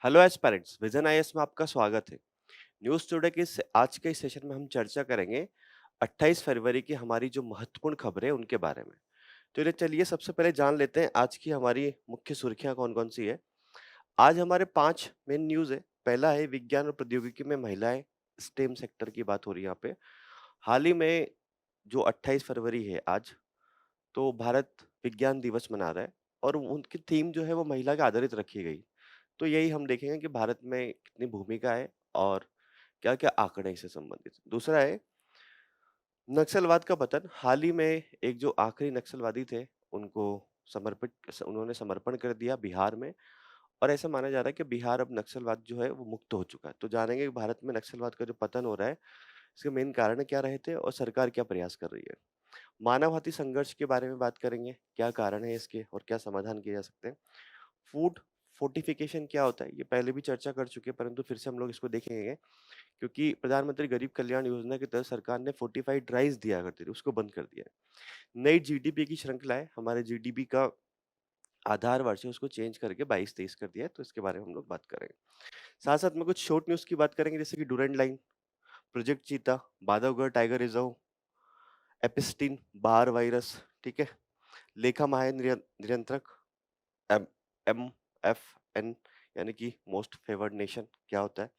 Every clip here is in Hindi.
हेलो एस्पायरेंट्स, विजन आईएएस में आपका स्वागत है। न्यूज़ टुडे के इस आज के इस सेशन में हम चर्चा करेंगे 28 फरवरी की हमारी जो महत्वपूर्ण खबरें हैं उनके बारे में। तो चलिए सबसे पहले जान लेते हैं आज की हमारी मुख्य सुर्खियां कौन-कौन सी है। आज हमारे 5 मेन न्यूज़ है। पहला है विज्ञान और प्रौद्योगिकी में महिलाएं, स्टेम सेक्टर की बात हो रही है यहाँ पे। हाल ही में जो 28 फरवरी है आज, तो भारत विज्ञान दिवस मना रहा है और उनकी थीम जो है वो महिला के आधारित रखी गई। तो यही हम देखेंगे कि भारत में कितनी भूमिका है और क्या-क्या आंकड़े हैं इससे संबंधित। दूसरा है नक्सलवाद का पतन। हाल ही में एक जो आखिरी नक्सलवादी थे, उनको उन्होंने समर्पण कर दिया बिहार में और ऐसा माना जा रहा है कि बिहार अब नक्सलवाद जो है वो मुक्त हो चुका है। तो जानेंगे कि भारत में नक्सलवाद का जो पतन हो रहा है, इसके मेन कारण क्या रहे थे और सरकार क्या प्रयास कर रही है। मानव-हाथी संघर्ष के बारे में बात करेंगे, क्या कारण है इसके और क्या समाधान किए जा सकते हैं। फूड फोर्टिफिकेशन क्या होता है? ये पहले भी चर्चा कर चुके हैं, परंतु फिर से हम लोग इसको देखेंगे क्योंकि प्रधानमंत्री गरीब कल्याण योजना के तहत सरकार ने फोर्टिफाइड राइस दिया करती थी, उसको बंद कर दिया है। नई जीडीपी की श्रृंखला है, हमारे जीडीपी का आधार वर्ष है उसको चेंज करके 22-23 कर दिया है, तो इसके बारे में हम लोग बात करेंगे। साथ-साथ में कुछ शॉर्ट न्यूज़ की बात करेंगे जैसे कि डुरेंट line, project cheetah, Bandhavgarh tiger reserve, Epstein Barr virus, ठीक है? लेखा नियंत्रक एम एमएफएन यानी कि मोस्ट फेवर्ड नेशन क्या होता है?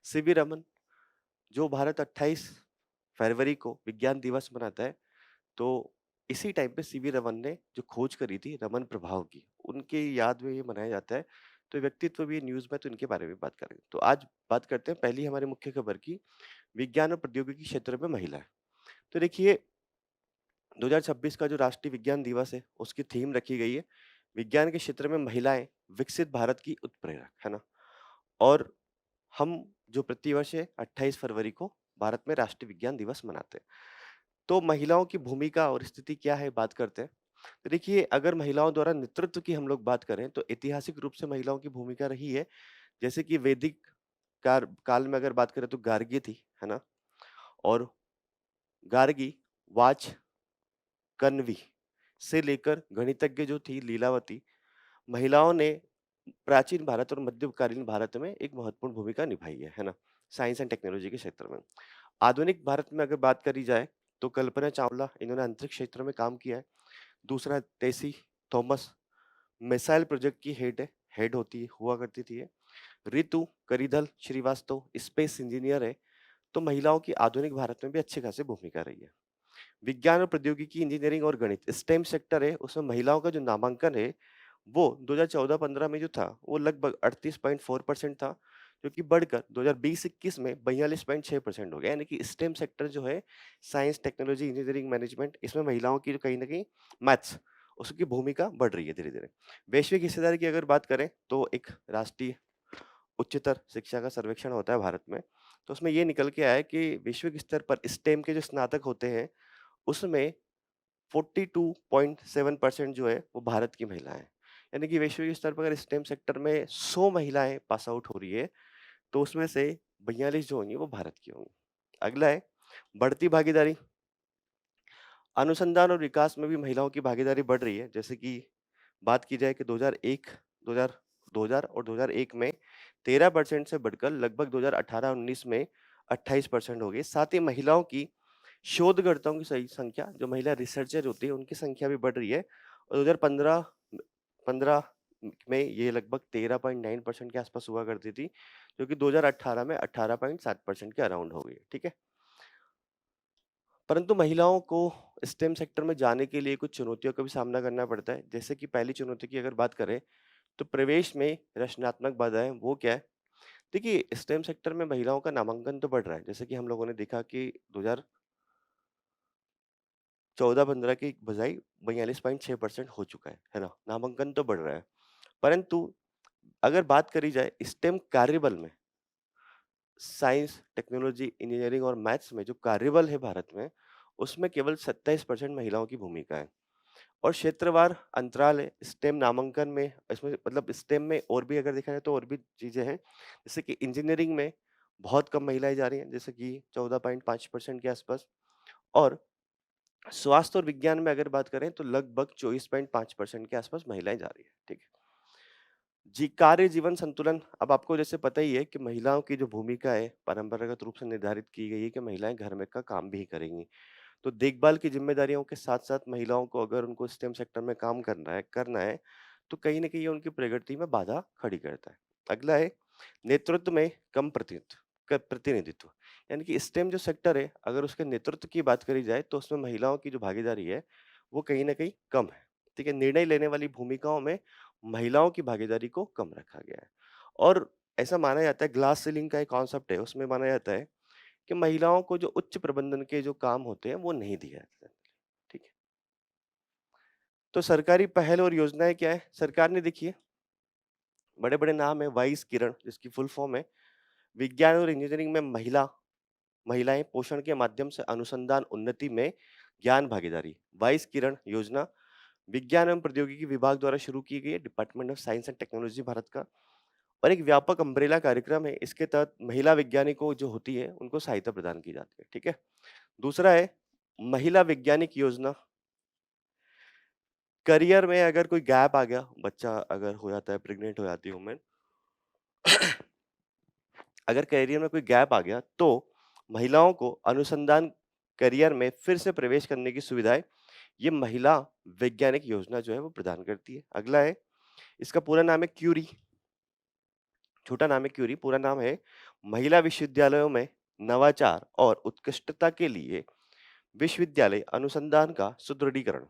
सीवी रमन जो भारत 28 फरवरी को विज्ञान दिवस मनाता है, तो इसी टाइम पे सीवी रमन ने जो खोज करी थी रमन प्रभाव की, उनकी याद में ये मनाया जाता है। तो व्यक्तित्व भी न्यूज़ में तो इनके बारे में बात करेंगे। तो आज बात करते हैं पहली हमारी मुख्य खबर की, विज्ञान और प्रौद्योगिकी क्षेत्र में महिलाएँ। तो देखिए 2026 का जो राष्ट्रीय विज्ञान दिवस है, उसकी थीम रखी गई है, विज्ञान के क्षेत्र में महिलाएँ, विकसित भारत की उत्प्रेरक, है ना? और हम जो प्रतिवर्ष है 28 फरवरी को भारत में राष्ट्रीय विज्ञान दिवस मनाते हैं। तो महिलाओं की भूमिका और स्थिति क्या है बात करते हैं। तो देखिए अगर महिलाओं द्वारा नेतृत्व की हम लोग बात करें तो ऐतिहासिक रूप से महिलाओं की भूमिका रही है। जैसे कि वैदिक काल में अगर बात करें तो गार्गी थी, है ना? और गार्गी, वाच, कण्वी से लेकर गणितज्ञ जो थी लीलावती, महिलाओं ने प्राचीन भारत और मध्यकालीन भारत में एक महत्वपूर्ण भूमिका निभाई है ना? साइंस एंड टेक्नोलॉजी के क्षेत्र में। आधुनिक भारत में अगर बात करी जाए तो कल्पना चावला इन्होंने अंतरिक्ष क्षेत्र में काम किया है। दूसरा टेसी थॉमस मिसाइल प्रोजेक्ट की हेड होती हुआ करती थी ये। रितु करिधल श्रीवास्तव स्पेस इंजीनियर है। तो महिलाओं की आधुनिक भारत में भी अच्छी खासी भूमिका रही है। विज्ञान और प्रौद्योगिकी इंजीनियरिंग और गणित स्टेम सेक्टर है उसमें महिलाओं का जो नामांकन है वो 2014-15 में जो था वो लगभग 38.4% था, जो कि बढ़कर 2020-21 में 42.6% हो गया। यानी कि स्टेम सेक्टर जो है साइंस टेक्नोलॉजी इंजीनियरिंग मैनेजमेंट इसमें महिलाओं की जो कहीं ना कहीं मैथ्स उसकी भूमिका बढ़ रही है धीरे धीरे। वैश्विक हिस्सेदारी की अगर बात करें तो एक राष्ट्रीय उच्चतर शिक्षा का सर्वेक्षण होता है भारत में, तो उसमें ये निकल के आया है कि वैश्विक स्तर पर स्टेम के जो स्नातक होते हैं उसमें 42.7% जो है वो भारत की महिलाएं हैं। यानी कि वैश्विक स्तर पर अगर स्टेम सेक्टर में 100 महिलाएं पास आउट हो रही है तो उसमें से 42 जो होंगी वो भारत की होंगी। अगला है बढ़ती भागीदारी। अनुसंधान और विकास में भी महिलाओं की भागीदारी बढ़ रही है। जैसे कि बात की जाए कि 2001 2000 2000 और 2001 में 13% से बढ़कर लगभग 2018-19 में 28% हो गई। साथ ही महिलाओं की शोधकर्ताओं की सही संख्या जो महिला रिसर्चर होती है उनकी संख्या भी बढ़ रही है और 2015 15 में ये लगभग 13.9% के आसपास हुआ करती थी, जो कि 2018 में 18.7% के अराउंड हो गई है, ठीक है। परंतु महिलाओं को स्टेम सेक्टर में जाने के लिए कुछ चुनौतियों का भी सामना करना पड़ता है। जैसे कि पहली चुनौती की अगर बात करें तो प्रवेश में रचनात्मक बाधाएं वो क्या है। देखिए स्टेम सेक्टर में महिलाओं का नामांकन तो बढ़ रहा है, जैसे कि हम लोगों ने देखा कि 2014-15 की बजाय 42.6% हो चुका है ना? नामांकन तो बढ़ रहा है। परंतु अगर बात करी जाए स्टेम कार्यबल में, साइंस, टेक्नोलॉजी, इंजीनियरिंग और मैथ्स में जो कार्यबल है भारत में, उसमें केवल 27% महिलाओं की भूमिका है। और क्षेत्रवार अंतराल है स्टेम नामांकन में, इसमें मतलब स्टेम में और भी अगर देखा जाए तो और भी चीजें हैं। जैसे कि इंजीनियरिंग में बहुत कम महिलाएं जा रही हैं, जैसे कि 14.5% के आसपास। और स्वास्थ्य और विज्ञान में अगर बात करें तो लगभग 24.5% के आसपास महिलाएं जा रही है, ठीक है। जी, कार्य जीवन संतुलन। अब आपको जैसे पता ही है कि महिलाओं की जो भूमिका है, परंपरागत रूप से निर्धारित की गई है कि महिलाएँ घर में का काम भी करेंगी। तो देखभाल की ज़िम्मेदारियों के साथ-साथ महिलाओं को अगर उनको स्टेम सेक्टर में काम करना है, तो कहीं न कहीं ये उनकी प्रगति में बाधा खड़ी करता है। अगला है नेतृत्व में कम प्रतिनिधित्व। यानी कि स्टेम जो सेक्टर है, अगर उसके नेतृत्व की बात करी जाए, तो उसमें महिलाओं की जो भागीदारी है, वो कहीं न कहीं कम है। ठीक है? निर्णय लेने वाली भूमिकाओं में महिलाओं की भागीदारी को कम रखा गया है। और ऐसा माना जाता है, ग्लास सीलिंग का एक कॉन्सेप्ट है, उसमें माना जाता है कि महिलाओं को जो उच्च प्रबंधन के जो काम होते हैं, वो नहीं दिए जाते हैं। ठीक है? तो सरकारी पहल और योजनाएँ क्या है? सरकार ने देखिए बड़े-बड़े नाम है, वाइस किरण जिसकी फुल फॉर्म है विज्ञान और इंजीनियरिंग में महिलाएँ पोषण के माध्यम से अनुसंधान उन्नति में ज्ञान भागीदारी। वाइस किरण योजना विज्ञान एवं प्रौद्योगिकी विभाग द्वारा शुरू की गई है, department of science and technology Bharat का। और एक व्यापक अम्ब्रेला कार्यक्रम है, इसके तहत महिला वैज्ञानिकों जो होती है, उनको सहायता प्रदान की जाती है। ठीक है? दूसरा है महिला वैज्ञानिक योजना। करियर में अगर कोई गैप आ गया, बच्चा अगर हो जाता है, प्रेग्नेंट हो जाती है वुमन, अगर करियर में कोई गैप आ गया, तो महिलाओं को अनुसंधान करियर में फिर से प्रवेश करने की सुविधाएँ ये महिला वैज्ञानिक योजना जो है वो प्रदान करती है। अगला है, इसका पूरा नाम है क्यूरी, छोटा नाम है क्यूरी, पूरा नाम है महिला विश्वविद्यालयों में नवाचार और उत्कृष्टता के लिए विश्वविद्यालय अनुसंधान का सुदृढ़ीकरण।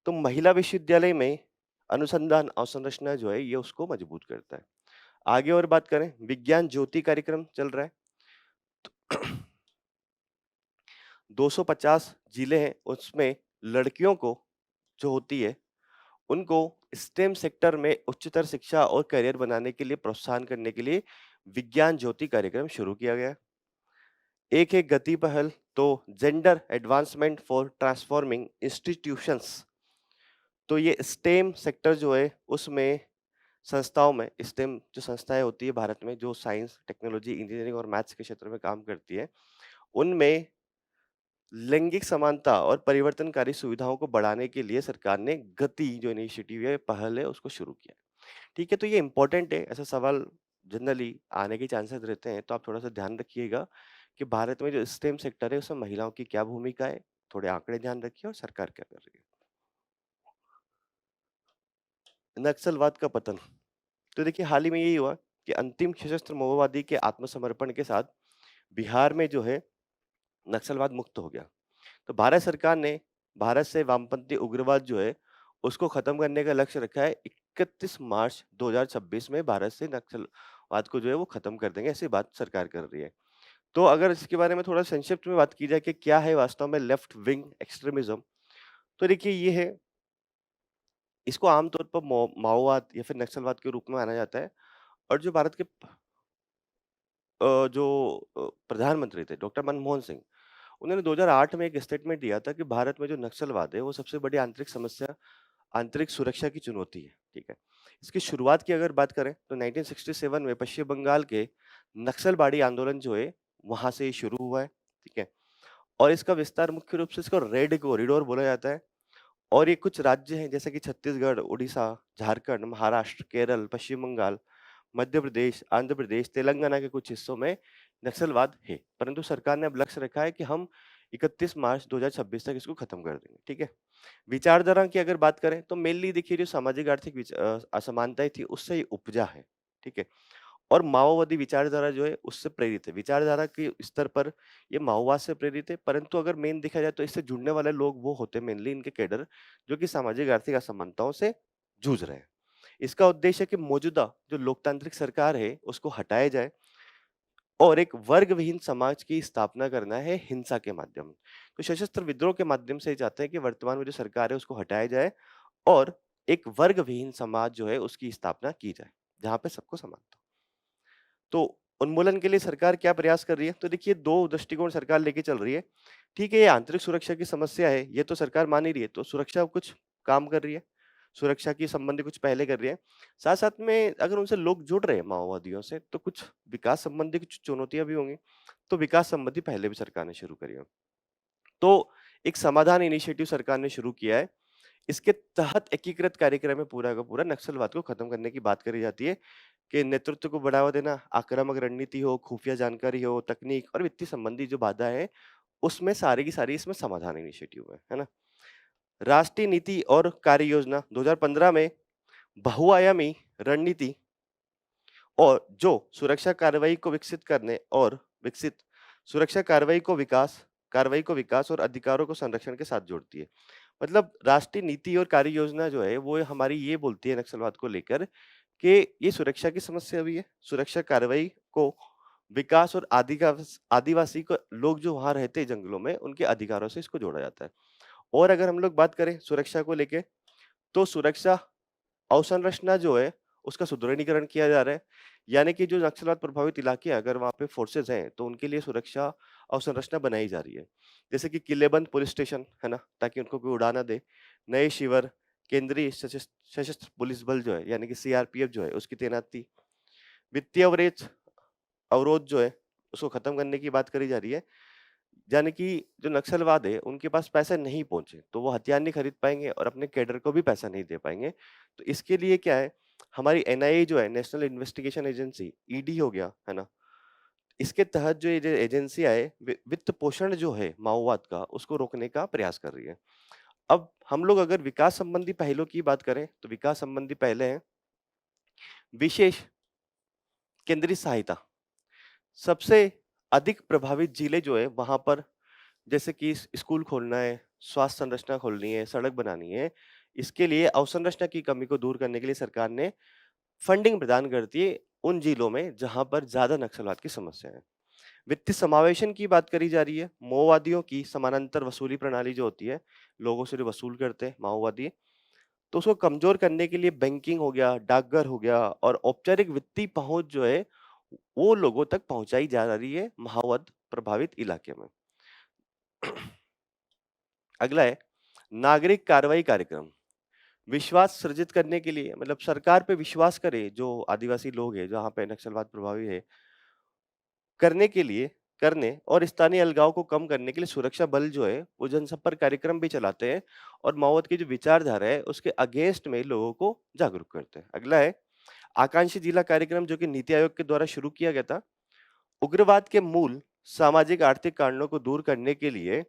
तो महिला विश्वविद्यालय में अनुसंधान अवसंरचना जो है ये उसको मजबूत करता है। आगे और बात करें, विज्ञान ज्योति कार्यक्रम चल रहा है। तो 250 जिले हैं, उसमें लड़कियों को जो होती है, उनको स्टेम सेक्टर में उच्चतर शिक्षा और करियर बनाने के लिए प्रोत्साहन करने के लिए विज्ञान ज्योति कार्यक्रम शुरू किया गया है। एक है गति पहल, तो gender advancement for transforming institutions. तो ये स्टेम सेक्टर जो है उसमें संस्थाओं में स्टेम जो संस्थाएं होती है भारत में जो साइंस, टेक्नोलॉजी, इंजीनियरिंग और मैथ्स के क्षेत्र में काम करती है, उनमें लैंगिक समानता और परिवर्तनकारी सुविधाओं को बढ़ाने के लिए सरकार ने गति जो इनिशिएटिव है, पहल है, उसको शुरू किया। ठीक है, तो ये इम्पोर्टेंट है, ऐसा सवाल जनरली आने के चांसेस रहते हैं, तो आप थोड़ा-सा ध्यान रखिएगा कि भारत में जो स्टेम सेक्टर है, उसमें महिलाओं की क्या भूमिका है, थोड़े आंकड़े ध्यान रखिए और सरकार क्या कर रही है। नक्सलवाद का पतन। तो देखिए हाल ही में यही हुआ कि अंतिम सशस्त्र माओवादी के आत्मसमर्पण के साथ बिहार में जो है नक्सलवाद मुक्त हो गया। तो भारत सरकार ने भारत से वामपंथी उग्रवाद जो है उसको खत्म करने का लक्ष्य रखा है। 31 मार्च 2026 में भारत से नक्सलवाद को जो है वो खत्म कर देंगे, ऐसी बात सरकार कर रही है। तो अगर इसके बारे में थोड़ा संक्षिप्त में बात की जाए कि क्या है वास्तव में लेफ्ट विंग एक्सट्रीमिज्म, तो देखिए ये है, इसको आमतौर पर माओवाद या फिर नक्सलवाद के रूप में माना जाता है। और जो भारत के जो प्रधानमंत्री थे डॉक्टर मनमोहन सिंह, उन्होंने 2008 में एक स्टेटमेंट दिया था कि भारत में जो नक्सलवाद है वो सबसे बड़ी आंतरिक समस्या आंतरिक सुरक्षा की चुनौती है। ठीक है? इसकी शुरुआत की अगर बात करें तो 1967 में पश्चिम बंगाल के नक्सलबाड़ी आंदोलन जो है वहां से ही शुरू हुआ है। ठीक है? और इसका विस्तार मुख्य रूप से इसको रेड कॉरिडोर बोला जाता है। और ये कुछ राज्य हैं जैसे कि छत्तीसगढ़, उड़ीसा, झारखंड, महाराष्ट्र, केरल, पश्चिम बंगाल, मध्य प्रदेश, आंध्र प्रदेश, तेलंगाना के कुछ हिस्सों में नक्सलवाद है। परंतु सरकार ने अब लक्ष्य रखा है कि हम 31 मार्च 2026 तक इसको खत्म कर देंगे। ठीक है? विचारधारा की अगर बात करें तो मेनली देखिए जो सामाजिक आर्थिक असमानताएं थी उससे ये उपजा है। ठीक है? और माओवादी विचारधारा जो है उससे प्रेरित है। विचारधारा के स्तर पर ये माओवाद से प्रेरित है, परंतु अगर मेन देखा जाए तो इससे जुड़ने वाले लोग वो होते हैं मेनली इनके कैडर जो कि सामाजिक आर्थिक असमानताओं से जूझ रहे हैं। इसका उद्देश्य है कि मौजूदा जो लोकतांत्रिक सरकार है उसको हटाया जाए और एक वर्ग विहीन समाज की स्थापना करना है हिंसा के माध्यम। तो सशस्त्र विद्रोह के माध्यम से ये चाहते हैं कि वर्तमान में जो सरकार है उसको हटाया जाए और एक वर्ग विहीन समाज जो है उसकी स्थापना की जाए, जहाँ पे सबको समानता हो। तो उन्मूलन के लिए सरकार क्या प्रयास कर रही है? तो देखिए 2 दृष्टिकोण सरकार लेके चल रही है। ठीक है, ये आंतरिक सुरक्षा की समस्या है, ये तो सरकार मान ही रही है, तो सुरक्षा कुछ काम कर रही है, सुरक्षा की संबंधी कुछ पहले कर रही है। साथ-साथ में अगर उनसे लोग जुड़ रहे हैं माओवादियों से, तो कुछ विकास संबंधी कुछ चुनौतियाँ भी होंगी, तो विकास संबंधी पहले भी सरकार ने शुरू करी है। तो एक समाधान इनिशिएटिव सरकार ने शुरू किया है। इसके तहत एकीकृत कार्यक्रम में पूरा का पूरा नक्सलवाद को खत्म करने की बात करी जाती है कि नेतृत्व को बढ़ावा देना, आक्रामक रणनीति हो, खुफिया जानकारी हो, तकनीक और वित्तीय संबंधी जो बाधा है, उसमें सारी की सारी इसमें समाधान इनिशिएटिव है ना? राष्ट्रीय नीति और कार्य योजना 2015 में बहुआयामी रणनीति और जो सुरक्षा कार्रवाई को विकसित करने और विकसित सुरक्षा कार्रवाई को विकास और अधिकारों को संरक्षण के साथ जोड़ती है। मतलब राष्ट्रीय नीति और कार्य योजना जो है वो हमारी ये बोलती है नक्सलवाद को लेकर कि ये सुरक्षा की समस्या भी है, सुरक्षा कार्रवाई को विकास और आदिवासी को लोग जो वहां रहते हैं जंगलों में उनके अधिकारों से इसको जोड़ा जाता है। और अगर हम लोग बात करें सुरक्षा को लेके तो सुरक्षा अवसंरचना जो है, उसका सुदृढ़ीकरण किया जा रहा है। यानी कि जो नक्सलवाद प्रभावित इलाके हैं, अगर वहाँ पे फोर्सेज़ हैं, तो उनके लिए सुरक्षा अवसंरचना बनाई जा रही है। जैसे कि किलेबंद पुलिस स्टेशन, है ना? ताकि उनको कोई उड़ा ना दे। नए शिविर, केंद्रीय सशस्त्र पुलिस बल जो है, यानी कि सीआरपीएफ जो है, उसकी तैनाती। वित्तीय अवरोध जो है, उसको खत्म करने की बात करी जा रही है। यानी कि जो नक्सलवाद है, उनके पास पैसे नहीं पहुँचे, तो वो हथियार नहीं खरीद पाएँगे और अपने कैडर को भी पैसा नहीं दे पाएँगे। तो इसके लिए क्या है, हमारी एनआईए जो है, नेशनल इन्वेस्टिगेशन एजेंसी, ईडी हो गया, है ना? इसके तहत जो ये जो एजेंसियाँ है, वित्त पोषण जो है माओवाद का, उसको रोकने का प्रयास कर रही है। अब हम लोग अगर विकास संबंधी पहलों की बात करें, तो विकास संबंधी पहले हैं, विशेष केंद्रीय सहायता। सबसे अधिक प्रभावित जिले जो है, वहाँ पर जैसे कि स्कूल खोलना है, स्वास्थ्य संरचना खोलनी है, सड़क बनानी है, इसके लिए अवसंरचना की कमी को दूर करने के लिए सरकार ने फंडिंग प्रदान करती है उन जिलों में जहां पर ज्यादा नक्सलवाद की समस्या है। वित्तीय समावेशन की बात करी जा रही है। माओवादियों की समानांतर वसूली प्रणाली जो होती है, लोगों से जो वसूल करते हैं माओवादी, तो उसको कमजोर करने के लिए बैंकिंग हो गया, डाकघर हो गया और औपचारिक वित्तीय पहुंच जो है, वो लोगों तक पहुंचाई जा रही है माओवाद प्रभावित इलाके में। अगला है नागरिक कार्रवाई कार्यक्रम। विश्वास सृजित करने के लिए मतलब सरकार पे विश्वास करे जो आदिवासी लोग हैं जहाँ पे नक्सलवाद प्रभावी है करने के लिए करने और स्थानीय अलगाव को कम करने के लिए सुरक्षा बल जो है वो जनसंपर्क कार्यक्रम भी चलाते हैं और माओवाद की जो विचारधारा है उसके अगेंस्ट में लोगों को जागरूक करते हैं। अगला है आकांक्षी जिला कार्यक्रम जो कि नीति आयोग के द्वारा शुरू किया गया था। उग्रवाद के मूल सामाजिक आर्थिक कारणों को दूर करने के लिए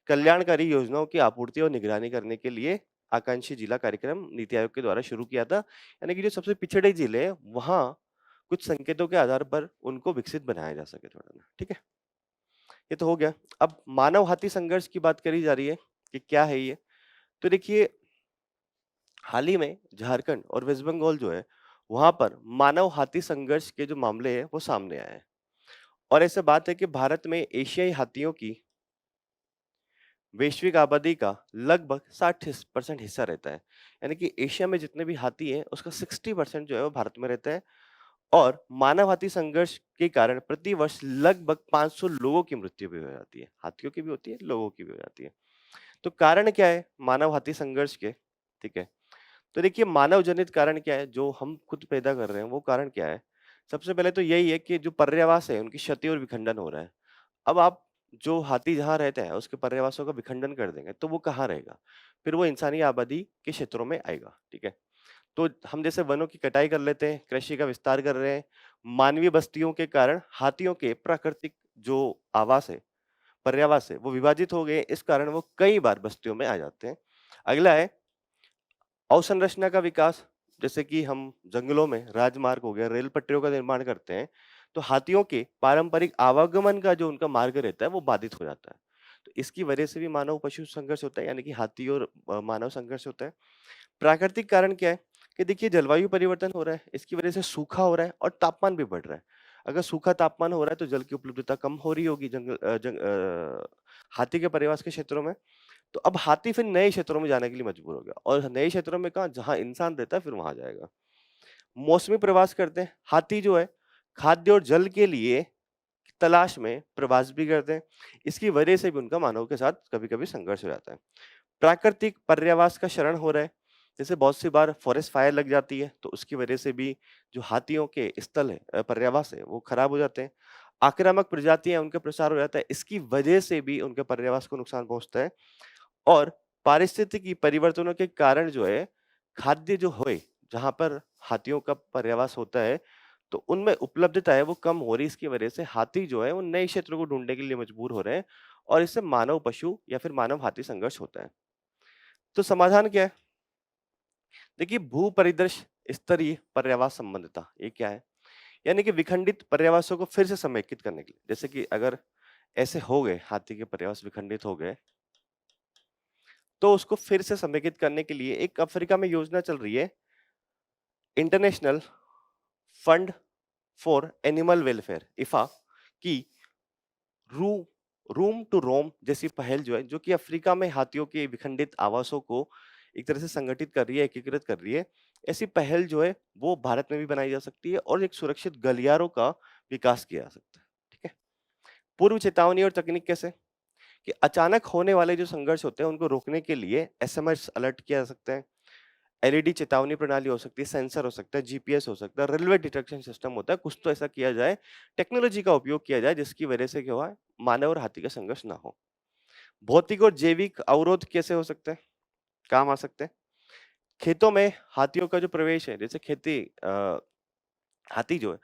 कल्याणकारी योजनाओं की आपूर्ति और निगरानी करने के लिए आकांक्षी जिला कार्यक्रम नीति आयोग के द्वारा शुरू किया था। यानी कि जो सबसे पिछड़े जिले हैं वहां कुछ संकेतों के आधार पर उनको विकसित बनाया जा सके थोड़ा ना। ठीक है, ये तो हो गया। अब मानव हाथी संघर्ष की बात करी जा रही है कि क्या है ये। तो देखिए हाल ही में झारखंड और वेस्ट बंगाल जो है वहां पर मानव हाथी संघर्ष के जो मामले हैं वो सामने आए हैं। और ऐसे बात है कि भारत में एशियाई हाथियों की वैश्विक आबादी का लगभग 60% हिस्सा रहता है। यानी कि एशिया में जितने भी हाथी हैं उसका 60% जो है वो भारत में रहता है। और मानव हाथी संघर्ष के कारण प्रति वर्ष लगभग 500 लोगों की मृत्यु भी हो जाती है। हाथियों की भी होती है, लोगों की भी हो जाती है। तो कारण क्या है मानव हाथी संघर्ष के? ठीक है, तो देखिए मानव जनित कारण क्या है जो हम खुद पैदा कर रहे हैं, वो कारण क्या है? सबसे पहले तो यही है कि जो पर्यावास है उनकी क्षति और विखंडन हो रहा है। अब आप जो हाथी जहाँ रहते हैं उसके पर्यावासों का विखंडन कर देंगे तो वो कहाँ रहेगा? फिर वो इंसानी आबादी के क्षेत्रों में आएगा। ठीक है, तो हम जैसे वनों की कटाई कर लेते हैं, कृषि का विस्तार कर रहे हैं, मानवीय बस्तियों के कारण हाथियों के प्राकृतिक जो आवास है, पर्यावास है, वो विभाजित हो गए। इस कारण वो कई बार बस्तियों में आ जाते हैं। अगला है अवसंरचना का विकास। जैसे कि हम जंगलों में राजमार्ग हो गया, रेल पटरियों का निर्माण करते हैं, तो हाथियों के पारंपरिक आवागमन का जो उनका मार्ग रहता है वो बाधित हो जाता है। तो इसकी वजह से भी मानव पशु संघर्ष होता है, यानी कि हाथी और मानव संघर्ष होता है। प्राकृतिक कारण क्या है कि देखिए जलवायु परिवर्तन हो रहा है, इसकी वजह से सूखा हो रहा है और तापमान भी बढ़ रहा है। अगर सूखा तापमान हो रहा है तो जल की उपलब्धता कम हो रही होगी हाथी के परिवास के क्षेत्रों में। तो अब हाथी फिर नए क्षेत्रों में जाने के लिए मजबूर हो गया और नए क्षेत्रों में कहा जहां इंसान रहता है फिर वहां जाएगा। मौसमी प्रवास करते हैं हाथी जो है, खाद्य और जल के लिए तलाश में प्रवास भी करते हैं। इसकी वजह से भी उनका मानव के साथ कभी कभी संघर्ष हो जाता है। प्राकृतिक पर्यावास का क्षरण हो रहा है। जैसे बहुत सी बार फॉरेस्ट फायर लग जाती है तो उसकी वजह से भी जो हाथियों के स्थल है, पर्यावास है, वो खराब हो जाते हैं। आक्रामक प्रजातियां उनके प्रसार हो जाता है, इसकी वजह से भी उनके पर्यावास को नुकसान पहुंचता है। और पारिस्थितिकी परिवर्तनों के कारण जो है खाद्य जो होए जहाँ पर हाथियों का पर्यावास होता है, तो उनमें उपलब्धता है वो कम हो रही है। इसकी वजह से हाथी जो है वो नए क्षेत्रों को ढूँढने के लिए मजबूर हो रहे हैं और इससे मानव-पशु या फिर मानव-हाथी संघर्ष होता है। तो समाधान क्या है? देखिए भू-परिदृश्य स्तरीय पर्यावास संबंधिता, ये क्या है? यानी कि विखंडित पर्यावासों को फिर से समेकित करने के लिए। जैसे कि अगर ऐसे हो गए, हाथी के पर्यावास विखंडित हो गए, तो उसको फिर से समेकित करने के लिए एक अफ्रीका में योजना चल रही है, international fund for animal welfare इफा की रू रूम टू रोम जैसी पहल जो है, जो कि अफ्रीका में हाथियों के विखंडित आवासों को एक तरह से संगठित कर रही है, एकीकृत कर रही है। ऐसी पहल जो है, वो भारत में भी बनाई जा सकती है और एक सुरक्षित गलियारों का विकास किया जा सकता है। ठीक है? पूर्व चेतावनी और तकनीक कैसे? कि अचानक होने वाले जो संघर्ष होते हैं, उनको रोकने के लिए एसएमएस अलर्ट किया जा सकता है। एलईडी चेतावनी प्रणाली हो सकती है, सेंसर हो सकता है, जीपीएस हो सकता है, रेलवे डिटेक्शन सिस्टम होता है, कुछ तो ऐसा किया जाए, टेक्नोलॉजी का उपयोग किया जाए जिसकी वजह से क्या हुआ है, मानव और हाथी का संघर्ष ना हो। भौतिक और जैविक अवरोध कैसे हो सकते हैं? काम आ सकते हैं। खेतों में हाथियों का जो प्रवेश है, जैसे हाथी जो है,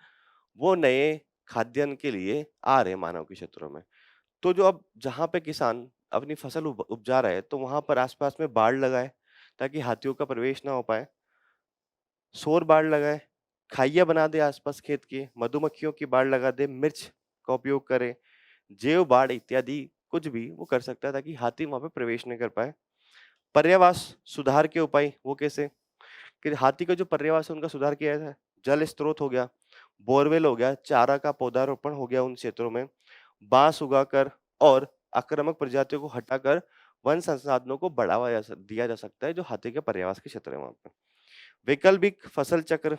वो नए खाद्यान्न के लिए आ रहे हैं मानव के क्षेत्रों में। तो जो अब जहाँ पे किसान अपनी फसल उपजा रहे हैं, तो वहाँ पर आस-पास में बाड़ लगाए, ताकि हाथियों का प्रवेश ना हो पाए। सौर बाड़ लगाए, खाइया बना दे आसपास खेत के, मधुमक्खियों की बाड़ लगा दे, मिर्च का उपयोग करे, जैव बाड़ इत्यादि कुछ भी वो कर सकता है ताकि हाथी वहां पे प्रवेश नहीं कर पाए। पर्यावास सुधार के उपाय वो कैसे? कि हाथी का जो पर्यावास है उनका सुधार किया जाए। जल स्रोत हो गया, बोरवेल हो गया, चारा का पौधारोपण हो गया उन क्षेत्रों में, बांस उगाकर और आक्रामक प्रजातियों को हटाकर वन संसाधनों को बढ़ावा दिया जा सकता है जो हाथी के पर्यावास के क्षेत्र है वहां पे। वैकल्पिक फसल चक्र,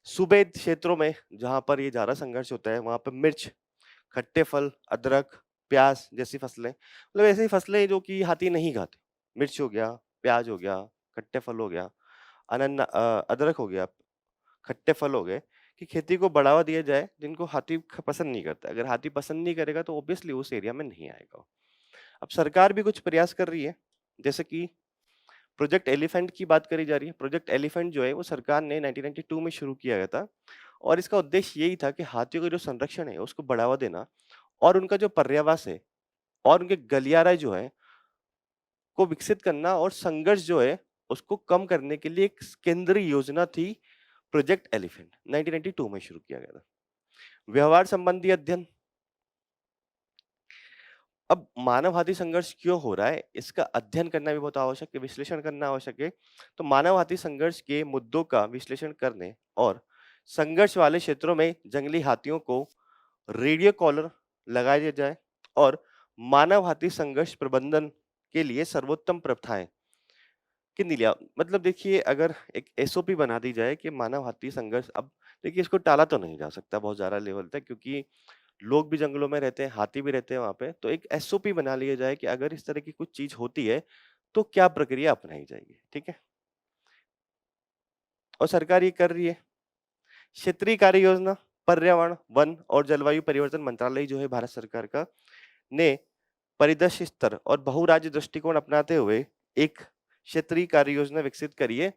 सूबे क्षेत्रों में जहाँ पर ये ज़्यादा संघर्ष होता है, वहाँ पे मिर्च, खट्टे फल, अदरक, प्याज़ जैसी फसलें, मतलब ऐसी फसलें जो कि हाथी नहीं खाते। मिर्च हो गया, प्याज़ हो गया, खट्टे फल हो गया, अदरक हो गया, खट्टे फल हो गए, कि खेती को बढ़ावा दिया जाए जिनको हाथी पसंद नहीं करता। अगर हाथी पसंद नहीं करेगा तो ऑब्वियसली उस एरिया में नहीं आएगा। अब सरकार भी कुछ प्रयास कर रही है, जैसे कि प्रोजेक्ट एलिफेंट की बात करी जा रही है। प्रोजेक्ट एलिफेंट जो है वो सरकार ने 1992 में शुरू किया गया था और इसका उद्देश्य यही था कि हाथियों का जो संरक्षण है उसको बढ़ावा देना और उनका जो पर्यावास है और उनके गलियारा जो है को विकसित करना और संघर्ष जो है उसको कम करने के लिए एक केंद्रीय योजना थी, प्रोजेक्ट एलिफेंट 1992 में शुरू किया गया था। व्यवहार संबंधी अध्ययन, अब मानव हाथी संघर्ष क्यों हो रहा है इसका अध्ययन करना भी बहुत आवश्यक है, विश्लेषण करना आवश्यक है। तो मानव हाथी संघर्ष के मुद्दों का विश्लेषण करने और संघर्ष वाले क्षेत्रों में जंगली हाथियों को रेडियो कॉलर लगाया जाए और मानव हाथी संघर्ष प्रबंधन के लिए सर्वोत्तम प्रथाएं कि नीलिया, मतलब देखिए अगर एक एसओपी बना दी जाए कि मानव हाथी संघर्ष, अब देखिए इसको टाला तो नहीं जा सकता बहुत ज्यादा लेवल तक, क्योंकि लोग भी जंगलों में रहते हैं, हाथी भी रहते हैं वहाँ पे, तो एक एसओपी बना लिया जाए कि अगर इस तरह की कुछ चीज़ होती है, तो क्या प्रक्रिया अपनाई जाएगी, ठीक है? और सरकार ये कर रही है। क्षेत्रीय कार्य योजना, पर्यावरण, वन और जलवायु परिवर्तन मंत्रालय जो है भारत सरकार का, ने परिदृश्य स्तर और बहुराज्य दृष्टिकोण अपनाते हुए एक क्षेत्रीय कार्य योजना विकसित करी है,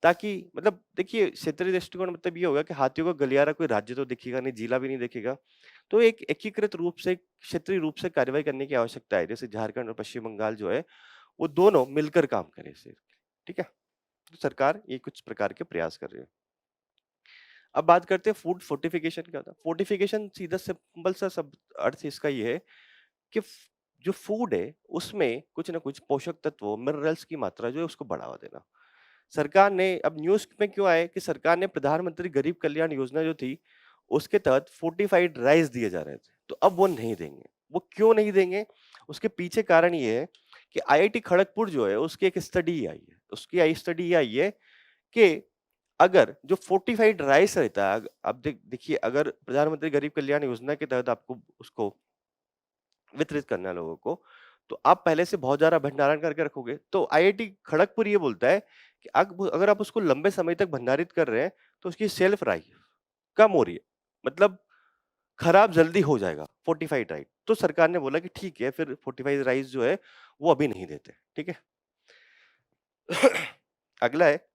ताकि मतलब देखिए क्षेत्रीय दृष्टिकोण मतलब ये होगा कि हाथियों का गलियारा कोई राज्य तो दिखेगा नहीं, जिला भी नहीं दिखेगा। तो एक एकीकृत रूप से, क्षेत्रीय रूप से कार्रवाई करने की आवश्यकता है। जैसे झारखंड और पश्चिम बंगाल जो है, वो दोनों मिलकर काम करें इसे, ठीक है? तो सरकार ये कुछ प्रकार के प्रयास कर रही है। अब बात करते हैं फूड फोर्टिफिकेशन क्या होता है? फोर्टिफिकेशन सीधा सिंपल सा सब अर्थ इसका ये है कि जो फूड है उसमें कुछ ना कुछ पोषक तत्वों, मिनरल्स की मात्रा जो है उसको बढ़ावा देना। सरकार ने, अब न्यूज़ में क्यों आए कि सरकार ने प्रधानमंत्री गरीब कल्याण योजना जो थी, उसके तहत फोर्टिफाइड राइस दिए जा रहे थे। तो अब वो नहीं देंगे। वो क्यों नहीं देंगे? उसके पीछे कारण ये है कि आईआईटी खड़गपुर जो है उसकी एक स्टडी आई है। उसकी स्टडी ये आई है कि अगर जो फोर्टिफाइड राइस रहता है, अब देखिए अगर प्रधानमंत्री गरीब कल्याण योजना के तहत आपको उसको वितरित करना है लोगों को, तो आप पहले से बहुत ज़्यादा भंडारण करके रखोगे। तो आईआईटी खड़गपुर ये बोलता है कि अगर आप उसको लंबे समय तक भंडारित कर रहे हैं, तो उसकी शेल्फ लाइफ कम हो रही है। मतलब खराब जल्दी हो जाएगा फोर्टिफाइड राइस। तो सरकार ने बोला कि ठीक है, फिर फोर्टिफाइड राइस जो है वो अभी नहीं देते। ठीक है। अगला है,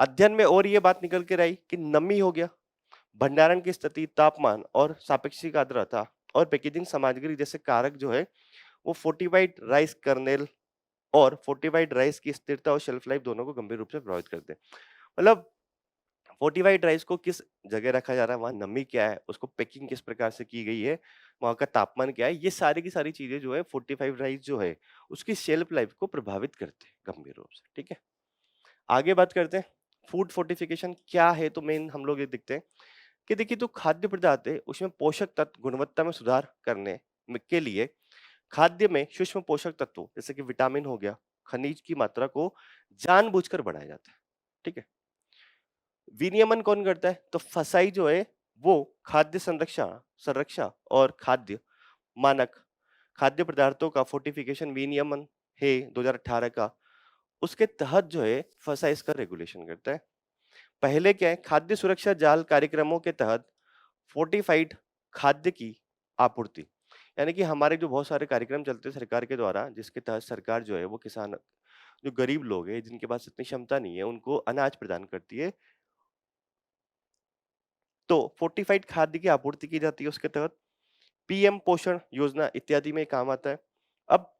अध्ययन में और ये बात निकल के आई कि नमी हो गया, भंडारण की स्थिति, तापमान और सापेक्षिक आर्द्रता और पैकेजिंग सामग्री जैसे कारक जो है वो फोर्टिफाइड राइस कर्नेल और फोर्टिफाइड राइस की स्थिरता और शेल्फ लाइफ दोनों को गंभीर रूप से प्रभावित करते हैं। मतलब फोर्टिफाइड राइस को किस जगह रखा जा रहा है, वहाँ नमी क्या है, उसको पैकिंग किस प्रकार से की गई है, वहाँ का तापमान क्या है, ये सारी की सारी चीजें जो है फोर्टिफाइड राइस जो है उसकी शेल्फ लाइफ को प्रभावित करते हैं गंभीर रूप से। ठीक है। आगे बात करते हैं फूड फोर्टिफिकेशन क्या है। तो मेन हम लोग ये देखते हैं कि देखिए जो खाद्य पदार्थ है उसमें पोषक तत्व गुणवत्ता में सुधार करने के लिए खाद्य में सूक्ष्म पोषक तत्वों जैसे कि विटामिन हो गया, खनिज की मात्रा को जानबूझकर बढ़ाया जाता है। ठीक है। विनियमन कौन करता है? तो फसाई जो है वो खाद्य संरक्षण संरक्षा और खाद्य मानक खाद्य पदार्थों का फोर्टिफिकेशन विनियमन है 2018 का, उसके तहत जो है फसाई इसका रेगुलेशन करता है। पहले क्या है, खाद्य सुरक्षा जाल कार्यक्रमों के तहत फोर्टिफाइड खाद्य की आपूर्ति, यानी कि हमारे जो बहुत सारे कार्यक्रम चलते हैं सरकार के द्वारा, जिसके तहत सरकार जो है वो किसान जो गरीब लोग हैं जिनके पास इतनी क्षमता नहीं है उनको अनाज प्रदान करती है, तो फोर्टिफाइड खाद्य की आपूर्ति की जाती है उसके तहत। पीएम पोषण योजना इत्यादि में काम आता है। अब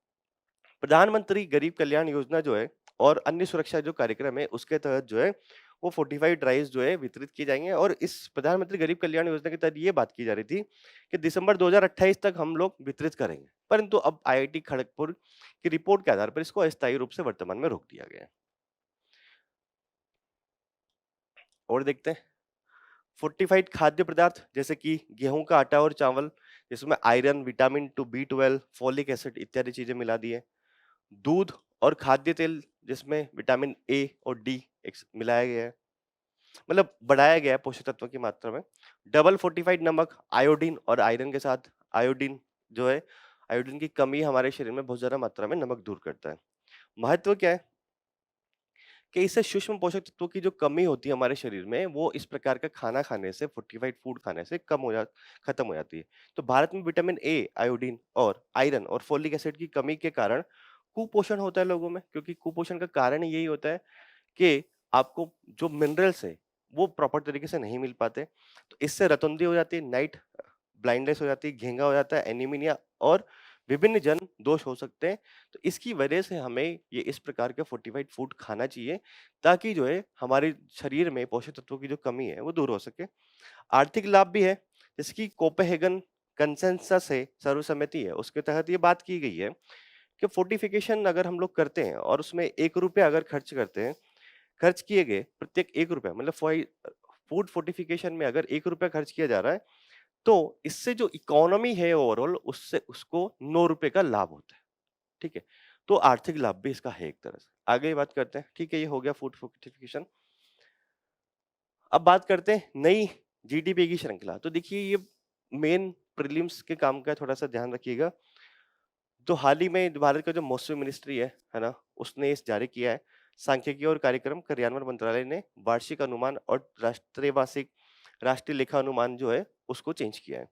प्रधानमंत्री गरीब कल्याण योजना जो है और अन्य सुरक्षा जो कार्यक्रम है उसके तहत जो है वो फोर्टिफाइड राइस जो है वितरित किए जाएंगे। और इस प्रधानमंत्री गरीब कल्याण योजना के तहत ये बात की जा रही थी कि दिसंबर 2028 तक हम लोग वितरित करेंगे, परंतु अब आईआईटी खड़गपुर की रिपोर्ट के आधार पर इसको अस्थायी रूप से वर्तमान में रोक दिया गया है। और देखते हैं फोर्टिफाइड खाद्य पदार्थ जैसे कि गेहूं का आटा और चावल जिसमें iron, vitamin two, B 12, folic acid इत्यादि चीजें मिला दी है। दूध और खाद्य तेल जिसमें विटामिन ए और डी मिलाया गया है, मतलब बढ़ाया गया है पोषक तत्वों की मात्रा में। डबल फोर्टिफाइड नमक आयोडीन और आयरन के साथ, आयोडीन जो है आयोडीन की कमी हमारे शरीर में बहुत ज्यादा मात्रा में नमक दूर करता है। महत्व क्या है कि इससे सूक्ष्म पोषक तत्वों की जो कमी होती है हमारे शरीर में वो इस प्रकार का खाना खाने से, फोर्टिफाइड फूड खाने से खत्म हो जाती है। तो भारत में विटामिन ए, आयोडीन और आयरन और फोलिक एसिड की कमी के कारण कुपोषण होता है लोगों में, क्योंकि कुपोषण का कारण यही होता है कि आपको जो मिनरल्स है वो प्रॉपर तरीके से नहीं मिल पाते। तो इससे रतौंधी हो जाती है, नाइट ब्लाइंडनेस हो जाती है, घेंगा हो जाता है, एनीमिया और विभिन्न जन दोष हो सकते हैं। तो इसकी वजह से हमें ये इस प्रकार के फोर्टिफाइड फूड खाना चाहिए ताकि जो है हमारे शरीर में पोषक तत्वों की जो कमी है वो दूर हो सके। आर्थिक लाभ भी है, जैसे कि कोपेनहेगन कंसेंसस है, सर्वसम्मति है, उसके तहत ये बात की गई है कि फोर्टिफिकेशन अगर हम लोग करते हैं और उसमें 1 रुपया अगर खर्च करते हैं, खर्च किए गए प्रत्येक 1 रुपया मतलब फूड फोर्टिफिकेशन में अगर 1 रुपया खर्च किया जा रहा है, तो इससे जो इकोनॉमी है ओवरऑल उससे उसको 9 रुपए का लाभ होता है। ठीक है। तो आर्थिक लाभ भी इसका है एक तरह से। आगे बात करते हैं। ठीक है, ये हो गया फूड फोर्टिफिकेशन। अब बात करते हैं नई जीडीपी की श्रृंखला। तो देखिए ये मेन प्रीलिम्स के काम का थोड़ा सा ध्यान रखिएगा। तो हाल ही में भारत का जो मौसमी मिनिस्ट्री है ना, उसने इस जारी किया है, सांख्यिकी और कार्यक्रम कार्यान्वयन मंत्रालय ने वार्षिक अनुमान और राष्ट्रीय मासिक राष्ट्रीय लेखा अनुमान जो है उसको चेंज किया है।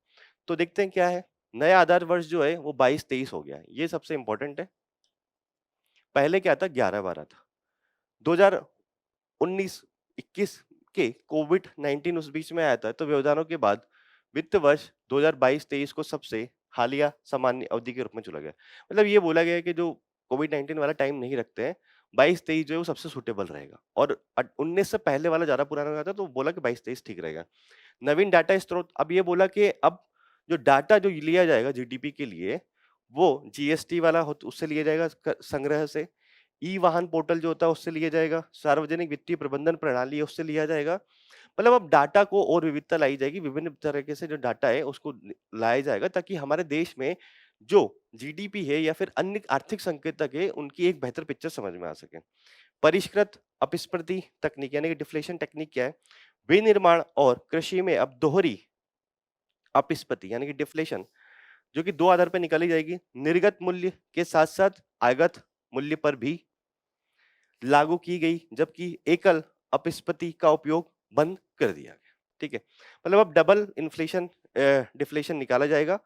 तो देखते हैं क्या है। नया आधार वर्ष जो है वो 22-23 हो गया है, ये सबसे इंपॉर्टेंट है। पहले क्या था, 11-12 था। 2019-21 के कोविड-19 उस बीच में आया था, तो व्यवधानों के बाद वित्त वर्ष 2022-23 को सबसे हालिया सामान्य अवधि के रूप में चुना गया। मतलब ये बोला गया है कि जो कोविड-19 वाला टाइम नहीं रखते हैं, 22-23 जो है वो सबसे सूटेबल रहेगा। और 19 से पहले वाला ज्यादा पुराना रहा था, तो बोला कि 22-23 ठीक रहेगा। नवीन डाटा स्रोत, अब ये बोला कि अब जो डाटा जो लिया जाएगा जीडीपी के लिए वो जीएसटी वाला हो, तो उससे लिया जाएगा संग्रह से। ई वाहन पोर्टल जो होता है उससे लिया जाएगा, सार्वजनिक वित्तीय प्रबंधन प्रणाली है उससे लिया जाएगा। मतलब अब डाटा को और विविधता लाई जाएगी, विभिन्न तरीके से जो डाटा है उसको लाया जाएगा ताकि हमारे देश में जो जीडीपी है या फिर अन्य आर्थिक संकेतक है उनकी एक बेहतर पिक्चर समझ में आ सके। परिष्कृत अपस्फीति तकनीक यानी कि डिफ्लेशन टेक्निक क्या है, विनिर्माण और कृषि में अब दोहरी अपस्फीति यानी कि डिफ्लेशन जो कि 2 आधार पर निकाली जाएगी, निर्गत मूल्य के साथ साथ आगत मूल्य पर भी लागू की गई, जबकि एकल अपस्फीति का उपयोग बंद कर दिया गया। ठीक है। मतलब अब डबल इन्फ्लेशन डिफ्लेशन निकाला जाएगा,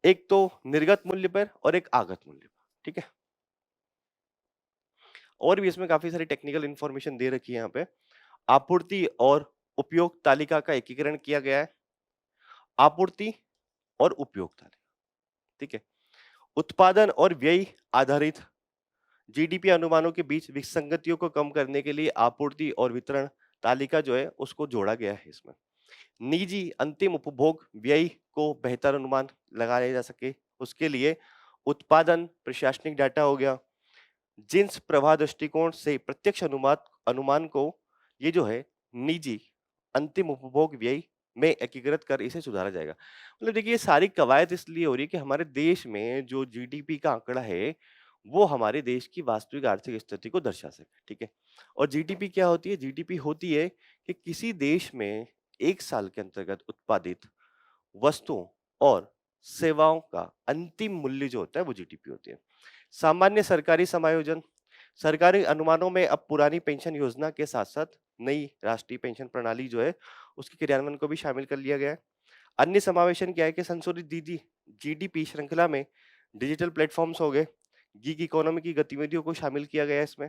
एक तो निर्गत मूल्य पर और एक आगत मूल्य पर। ठीक है। और भी इसमें काफ़ी सारी टेक्निकल इन्फॉर्मेशन दे रखी है यहाँ पे। आपूर्ति और उपयोग तालिका का एकीकरण किया गया है। आपूर्ति और उपयोग तालिका, ठीक है? उत्पादन और व्यय आधारित जीडीपी अनुमानों के बीच विसंगतियों को कम करने के लिए आपूर्ति और वितरण तालिका जो है उसको जोड़ा गया है इसमें। निजी अंतिम उपभोग व्यय को बेहतर अनुमान लगाया जा सके उसके लिए उत्पादन प्रशासनिक डाटा हो गया। जिन्स प्रवाह दृष्टिकोण से प्रत्यक्ष अनुमान को ये जो है निजी अंतिम उपभोग व्यय में एकीकृत कर इसे सुधारा जाएगा। मतलब देखिए ये सारी कवायद इसलिए हो रही है कि हमारे देश में जो जीडीपी का आंकड़ा है वो हमारे देश की वास्तविक आर्थिक स्थिति को दर्शा सके, ठीक है? और जीडीपी क्या होती है? जीडीपी होती है कि किसी देश में एक साल के अंतर्गत उत्पादित वस्तुओं और सेवाओं का अंतिम मूल्य जो होता है वो जीडीपी होती है। सामान्य सरकारी समायोजन, सरकारी अनुमानों में अब पुरानी पेंशन योजना के साथ-साथ नई राष्ट्रीय पेंशन प्रणाली जो है उसके क्रियान्वयन को भी शामिल कर लिया गया है। अन्य समावेशन क्या है कि संशोधित जीडीपी श्रृंखला में डिजिटल प्लेटफॉर्म्स हो गए, गिग इकोनॉमी की गतिविधियों को शामिल किया गया है इसमें।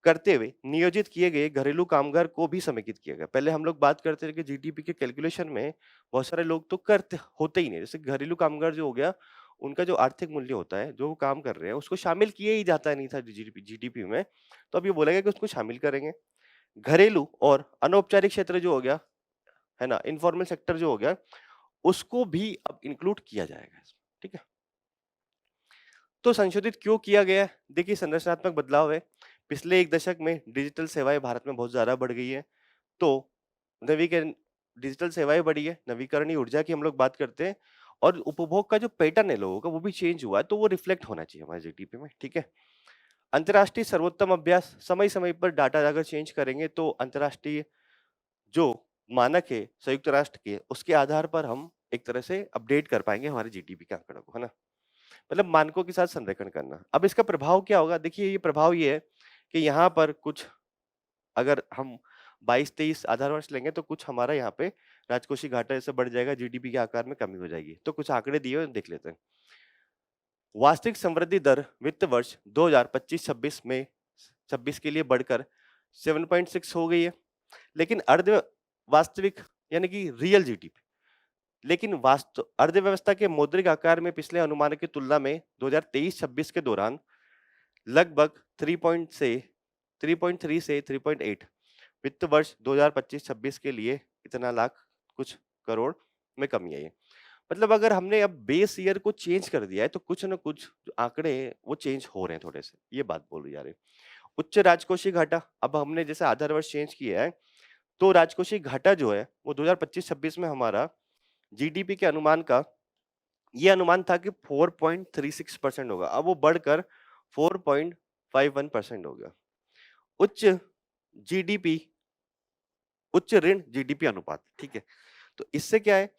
करते हुए नियोजित किए गए घरेलू कामगार को भी समेकित किया गया। पहले हम लोग बात करते थे कि जीडीपी के कैलकुलेशन में बहुत सारे लोग तो करते होते ही नहीं। जैसे घरेलू कामगार जो हो गया, उनका जो आर्थिक मूल्य होता है, जो वो काम कर रहे हैं, उसको शामिल किया ही जाता नहीं था जीडीपी में। तो अब ये बोला गया कि उसको शामिल करेंगे। घरेलू और अनौपचारिक क्षेत्र जो हो गया, है ना? इन्फॉर्मल सेक्टर जो हो गया, उसको भी अब इंक्लूड किया जाएगा इसमें, ठीक है? तो संशोधित क्यों किया गया है? देखिए संरचनात्मक बदलाव है। पिछले 1 दशक में डिजिटल सेवाएँ भारत में बहुत ज़्यादा बढ़ गई है। तो नवीकरण डिजिटल सेवाएँ बढ़ी है, नवीकरणीय ऊर्जा की हम लोग बात करते हैं और उपभोग का जो पैटर्न है लोगों का वो भी चेंज हुआ है, तो वो रिफ्लेक्ट होना चाहिए हमारे जीडीपी में, ठीक है? अंतर्राष्ट्रीय सर्वोत्तम अभ्यास, समय-समय पर डाटा अगर चेंज करेंगे तो अंतर्राष्ट्रीय जो मानक है संयुक्त राष्ट्र के, उसके आधार पर हम एक तरह से अपडेट कर पाएँगे हमारे जीडीपी के आंकड़ों को, है ना? मतलब मानकों के साथ संरेखण करना। अब इसका प्रभाव क्या होगा? देखिए ये प्रभाव ये है कि यहाँ पर कुछ अगर हम 22-23 आधार वर्ष लेंगे तो कुछ हमारा यहाँ पे राजकोषीय घाटा जैसे बढ़ जाएगा, जीडीपी के आकार में कमी हो जाएगी। तो कुछ आंकड़े दिए हुए हैं, देख लेते हैं। वास्तविक समृद्धि दर वित्त वर्ष 2025-26 में 26 के लिए बढ़कर 7.6 हो गई है। लेकिन अर्ध वास्तविक यानी कि रियल जीडीपी लेकिन अर्थव्यवस्था के मौद्रिक आकार में पिछले अनुमान की तुलना में 2023-26 के दौरान लगभग 3.3 से 3.8 वित्त वर्ष 2025-26 के लिए इतना लाख कुछ करोड़ में कमी आई है। मतलब अगर हमने अब बेस ईयर को चेंज कर दिया है तो कुछ न कुछ जो आंकड़े हैं वो चेंज हो रहे हैं थोड़े से, ये बात बोली जा रही है। उच्च राजकोषीय घाटा, अब हमने जैसे आधार वर्ष चेंज किया है तो राजकोषीय घाटा जो है वो 2025-26 में हमारा जीडीपी के अनुमान का ये अनुमान था कि 4.36% होगा, अब वो बढ़कर 4.51% हो गया। उच्च जीडीपी उच्च ऋण जीडीपी अनुपात, ठीक है? तो इससे क्या है?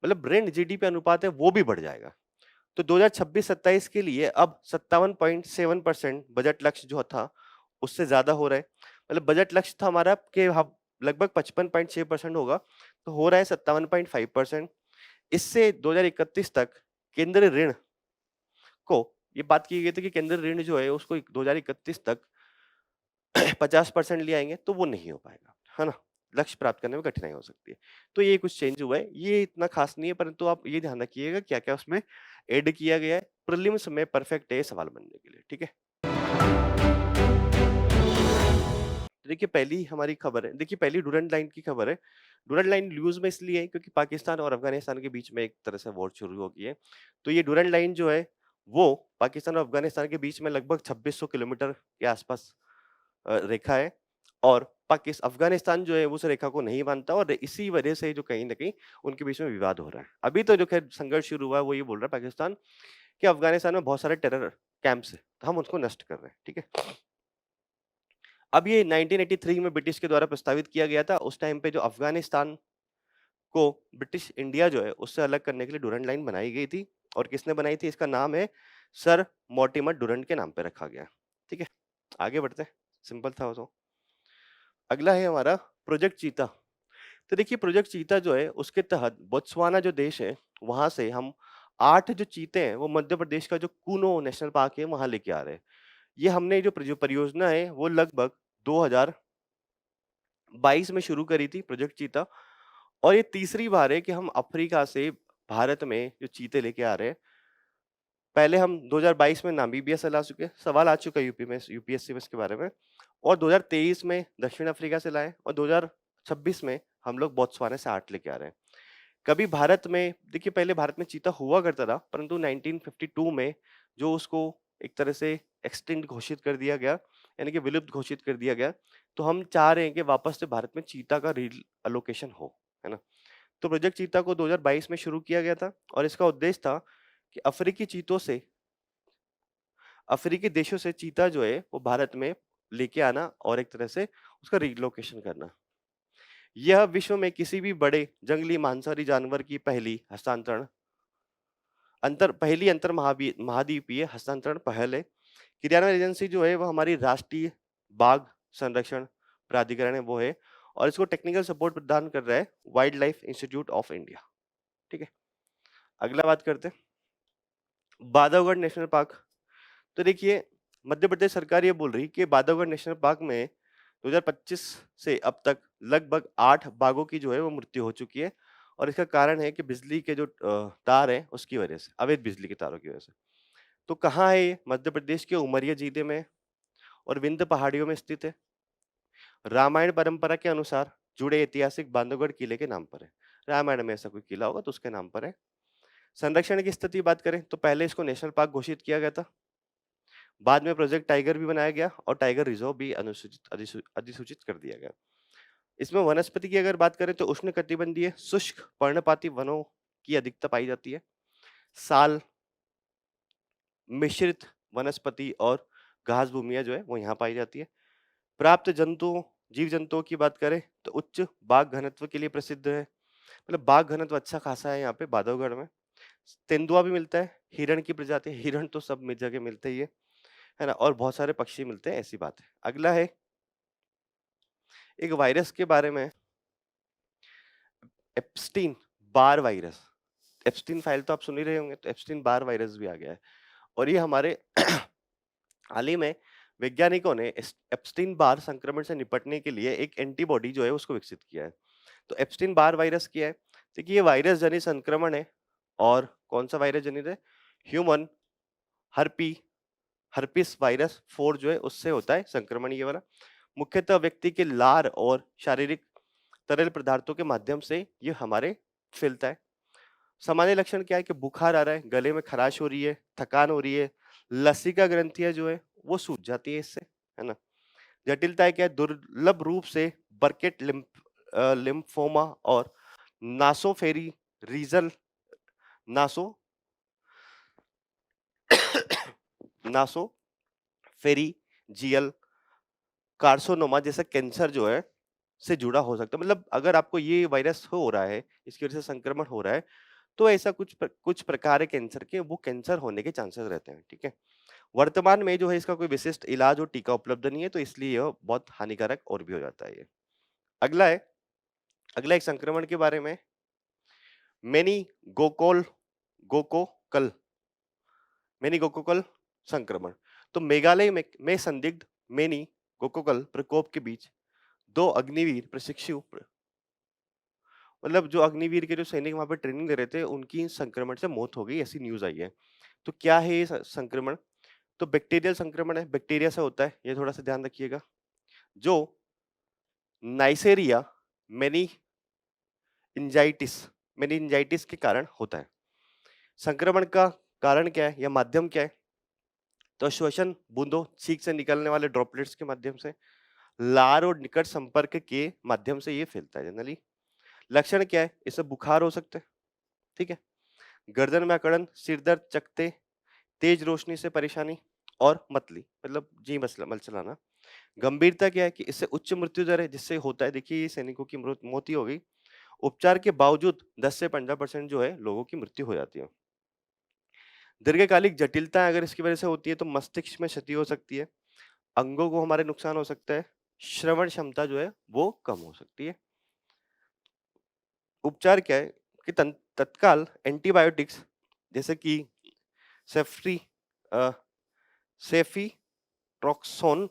मतलब ऋण जीडीपी अनुपात है वो भी बढ़ जाएगा। तो 2026-27 के लिए अब 57.7% बजट लक्ष्य जो था उससे ज्यादा हो रहा है। मतलब बजट लक्ष्य था हमारा कि हम लगभग 55.6% होगा, तो हो रहा है 57.5%। इससे 2031 तक केंद्रीय ऋण को ये बात की गई थी कि केंद्रीय ऋण जो है उसको 2031 तक 50% ले आएंगे, तो वो नहीं हो पाएगा, है ना? लक्ष्य प्राप्त करने में कठिनाई हो सकती है। तो ये कुछ चेंज हुआ है, ये इतना खास नहीं है, परंतु आप ये ध्यान रखिएगा क्या-क्या उसमें ऐड किया गया है। प्रीलिम्स में परफेक्ट है ये सवाल बनने के लिए, ठीक है? देखिए पहली हमारी खबर है, देखिए पहली डूरंड लाइन की खबर है। डूरंड लाइन न्यूज़ में इसलिए है क्योंकि पाकिस्तान और अफगानिस्तान के बीच में एक तरह से वॉर शुरू हो गई है। तो ये डूरंड लाइन जो है, वो पाकिस्तान और अफगानिस्तान के बीच में लगभग 2600 किलोमीटर के आसपास रेखा है और अफगानिस्तान जो है उस रेखा को नहीं मानता और इसी वजह से जो कहीं न कहीं उनके बीच में विवाद हो रहा है। अभी तो जो खैर संघर्ष शुरू हुआ है वो ये बोल रहा है पाकिस्तान कि अफगानिस्तान में बहुत सारे टेरर कैंप्स हैं, तो हम उसको नष्ट कर रहे हैं, ठीक है? अब ये 1983 में ब्रिटिश के द्वारा प्रस्तावित किया गया था। उस टाइम पे जो अफगानिस्तान को ब्रिटिश इंडिया जो है उससे अलग करने के लिए डूरंड लाइन बनाई गई थी और किसने बनाई थी? इसका नाम है सर मोर्टिमर डूरंड के नाम पे रखा गया। ठीक है, आगे बढ़ते हैं। सिंपल था वो तो। अगला है हमारा प्रोजेक्ट चीता। तो देखिए प्रोजेक्ट चीता जो है उसके तहत बोत्सवाना जो देश है वहां से हम 8 जो चीते हैं वो मध्य प्रदेश का जो कूनो नेशनल पार्क है वहां लेके आ रहे हैं। ये हमने जो परियोजना है वो लगभग 2022 में शुरू करी थी, प्रोजेक्ट चीता। और ये तीसरी बार है कि हम अफ्रीका से भारत में जो चीते लेके आ रहे हैं। पहले हम 2022 में नामीबिया से ला चुके, सवाल आ चुका है यूपी में, यूपीएससी में इसके बारे में। और 2023 में दक्षिण अफ्रीका से लाए और 2026 में हम लोग बोत्सवाना से 8 लेके आ रहे हैं। कभी भारत में देखिए, पहले भारत में चीता हुआ करता था, परंतु 1952 में जो उसको एक तरह से एक्सटिंक्ट घोषित कर दिया गया, यानी कि विलुप्त घोषित कर दिया गया। तो हम चाह रहे हैं कि वापस से भारत में चीता का रीअलोकेशन हो, है ना? तो प्रोजेक्ट चीता को 2022 में शुरू किया गया था और इसका उद्देश्य था कि अफ्रीकी देशों से चीता जो है वो भारत में लेके आना और एक तरह से उसका रीलोकेशन करना। यह विश्व में किसी भी बड़े जंगली मांसाहारी जानवर की पहली अंतर महाद्वीपीय हस्तांतरण पहल है। क्रियान्वयन एजेंसी जो है वो हमारी राष्ट्रीय बाघ संरक्षण प्राधिकरण है, वो है। और इसको टेक्निकल सपोर्ट प्रदान कर रहा है wild life institute of India. ठीक है, अगला बात करते हैं बांधवगढ़ नेशनल पार्क। तो देखिए, मध्य प्रदेश सरकार ये बोल रही कि बांधवगढ़ नेशनल पार्क में 2025 से अब तक लगभग 8 बाघों की जो है वो मृत्यु हो चुकी है। और इसका कारण है कि बिजली के जो तार है उसकी वजह से, अवैध बिजली के तारों की वजह से। तो कहाँ है ये? मध्य प्रदेश के उमरिया जिले में और विंध्य पहाड़ियों में स्थित है। रामायण परंपरा के अनुसार जुड़े ऐतिहासिक बांधवगढ़ किले के नाम पर है। रामायण में ऐसा कोई किला होगा तो उसके नाम पर है। संरक्षण की स्थिति बात करें तो पहले इसको नेशनल पार्क घोषित किया गया था, बाद में प्रोजेक्ट टाइगर भी बनाया गया और टाइगर रिजर्व भी अधिसूचित कर दिया गया। इसमें वनस्पति की अगर बात करें तो उष्णकटिबंधीय शुष्क पर्णपाती वनों की अधिकता पाई जाती है। साल मिश्रित वनस्पति और घास भूमियां जो है वो यहाँ पाई जाती है। प्राप्त जीव जंतुओं की बात करें तो उच्च बाघ घनत्व के लिए प्रसिद्ध है, मतलब बाघ घनत्व अच्छा खासा है यहाँ पे बांधवगढ़ में। तेंदुआ भी मिलता है, हिरण की प्रजाति, हिरण तो सब जगह मिलते ही है ना, और बहुत सारे पक्षी मिलते हैं, ऐसी बात है। अगला है एक वायरस के बारे में, Epstein Barr virus. Epstein file तो आप सुन ही रहे होंगे, तो एप्स्टीन बार वायरस भी आ गया है। और ये हमारे हाल ही में वैज्ञानिकों ने एप्स्टीन बार संक्रमण से निपटने के लिए एक एंटीबॉडी जो है उसको विकसित किया है। तो एप्स्टीन बार वायरस क्या है? देखिए, ये वायरस जनित संक्रमण है। और कौन सा वायरस जनित है? ह्यूमन हर्पिस वायरस 4 जो है उससे होता है संक्रमण ये वाला। मुख्यतः व्यक्ति के लार और शारीरिक तरल पदार्थों के माध्यम से ये हमारे फैलता है। सामान्य लक्षण क्या है कि बुखार आ रहा है, गले में खराश हो रही है, थकान हो रही है, लसिका ग्रंथियां जो है वो सूज जाती है इससे, है ना। जटिलताएं क्या है? दुर्लभ रूप से बर्केट लिम्फोमा और नासोफेरी रीजल नासो नासोफेरिजियल कार्सिनोमा जैसा कैंसर जो है से जुड़ा हो सकता है। मतलब अगर आपको ये वायरस हो रहा है, इसकी वजह से संक्रमण हो रहा है, तो ऐसा कुछ प्रकार है कैंसर के, वो कैंसर होने के चांसेस रहते हैं। ठीक है, वर्तमान में जो है इसका कोई विशिष्ट इलाज और टीका उपलब्ध नहीं है, तो इसलिए यह बहुत हानिकारक और भी हो जाता है ये। अगला है, अगला एक संक्रमण के बारे में, मेनी गोकोल गोकोकल मेनिंगोकोकल संक्रमण। तो मेघालय में संदिग्ध मेनी गोकोकल प्रकोप के बीच 2 अग्निवीर प्रशिक्षु मतलब जो अग्निवीर के जो सैनिक वहां पे ट्रेनिंग ले रहे थे, उनकी संक्रमण से मौत हो गई, ऐसी न्यूज आई है। तो क्या है ये संक्रमण? तो बैक्टीरियल संक्रमण है, बैक्टीरिया से होता है, ये थोड़ा सा ध्यान रखिएगा, जो नाइसेरिया मेनिंजाइटिस मेनिंजाइटिस के कारण होता है। संक्रमण का कारण क्या है या माध्यम क्या है? तो श्वसन बूंदों, छींक से निकलने वाले ड्रॉपलेट्स के माध्यम से, लार और निकट संपर्क के माध्यम से ये फैलता है जनरली। लक्षण क्या है? इससे बुखार हो सकता है, ठीक है, गर्दन में अकड़न, सिर दर्द, चकते, तेज रोशनी से परेशानी और मतली, मतलब जी मल चलाना। गंभीरता क्या है कि इससे उच्च मृत्यु दर है, जिससे होता है, देखिए ये सैनिकों की मौत ही हो गई। उपचार के बावजूद 10 से 15% जो है लोगों की मृत्यु हो जाती है। दीर्घकालिक जटिलता अगर इसकी वजह से होती है तो मस्तिष्क में क्षति हो सकती है, अंगों को हमारे नुकसान हो सकता है, श्रवण क्षमता जो है वो कम हो सकती है। उपचार क्या है कि तत्काल एंटीबायोटिक्स जैसे कि सेफ्री सेफी नाइट्रोक्सोन,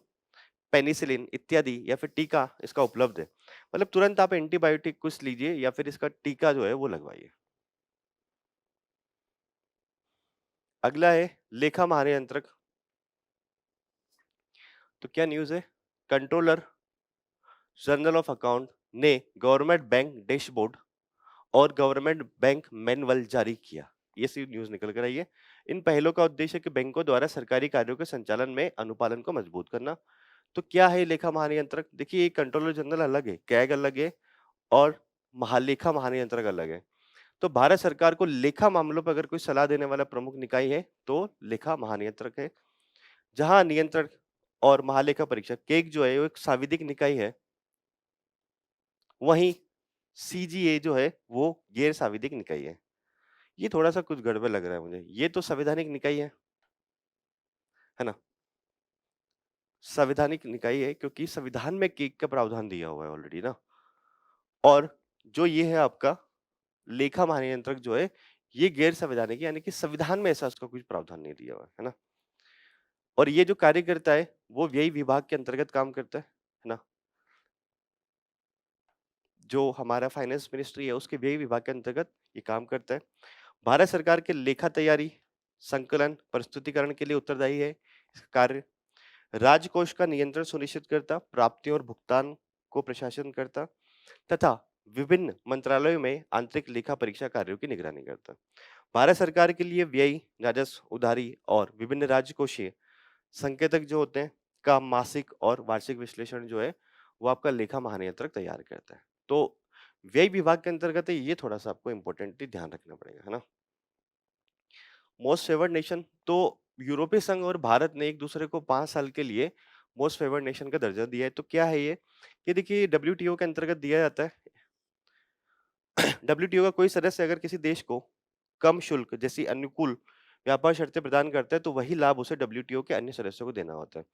पेनिसिलिन इत्यादि या फिर टीका इसका उपलब्ध है। मतलब तुरंत आप एंटीबायोटिक कुछ लीजिए या फिर इसका टीका जो है वो लगवाइए। अगला है लेखा महानियंत्रक। तो क्या न्यूज़ है? कंट्रोलर जनरल ऑफ अकाउंट ने गवर्नमेंट बैंक डैशबोर्ड और गवर्नमेंट बैंक मैनुअल जारी किया। ये सी न्यूज़ निकल कर आई है। इन पहलों का उद्देश्य है कि बैंकों द्वारा सरकारी कार्यों के संचालन में अनुपालन को मजबूत करना। तो क्या है लेखा महानियंत्रक? देखिए, कंट्रोलर जनरल अलग है, कैग अलग है और महालेखा महानियंत्रक अलग है। तो भारत सरकार को लेखा मामलों पर अगर कोई सलाह देने वाला प्रमुख निकाय है तो लेखा महानियंत्रक है। जहां नियंत्रक और महालेखा परीक्षक केग जो है वो एक सांविधिक निकाय है, वहीं सीजीए जो है वो गैर सांविधिक निकाय है। ये थोड़ा सा कुछ गड़बड़ लग रहा है मुझे। ये तो संवैधानिक निकाय है ना? संवैधानिक निकाय है क्योंकि संविधान में केग का प्रावधान दिया हुआ है ऑलरेडी ना। और जो ये है आपका लेखा महानियंत्रक जो है ये गैर संवैधानिक है, यानी कि संविधान में ऐसा उसका कुछ प्रावधान नहीं दिया हुआ है ना। और ये जो कार्य करता है वो व्यय विभाग के अंतर्गत काम करता है ना। जो हमारा फाइनेंस मिनिस्ट्री है उसके व्यय विभाग के अंतर्गत ये काम करता है। भारत सरकार के लेखा तैयारी, संकलन, प्रस्तुतिकरण के लिए उत्तरदायी है इसका कार्य। राजकोष का नियंत्रण सुनिश्चित करता, प्राप्तियों और भुगतान को प्रशासन करता तथा विभिन्न मंत्रालयों में आंतरिक लेखा परीक्षा कार्यों की निगरानी करता। भारत सरकार के लिए व्यय, राजस्व, उधारी और विभिन्न राजकोषीय संकेतक जो होते हैं का मासिक और वार्षिक विश्लेषण जो है वो आपका लेखा महानियंत्रक तैयार करता है। तो व्यय विभाग के अंतर्गत है, ये थोड़ा सा आपको इम्पोर्टेंटली ध्यान रखना पड़ेगा, है ना। मोस्ट फेवर्ड नेशन, तो यूरोपीय संघ और भारत ने एक दूसरे को 5 साल के लिए मोस्ट फेवर्ड नेशन का दर्जा दिया है। तो क्या है ये देखिए डब्ल्यूटीओ के अंतर्गत दिया जाता है। डब्ल्यूटीओ का कोई सदस्य अगर किसी देश को कम शुल्क जैसी अनुकूल व्यापार शर्तें प्रदान करता है तो वही लाभ उसे डब्ल्यूटीओ के अन्य सदस्यों को देना होता है।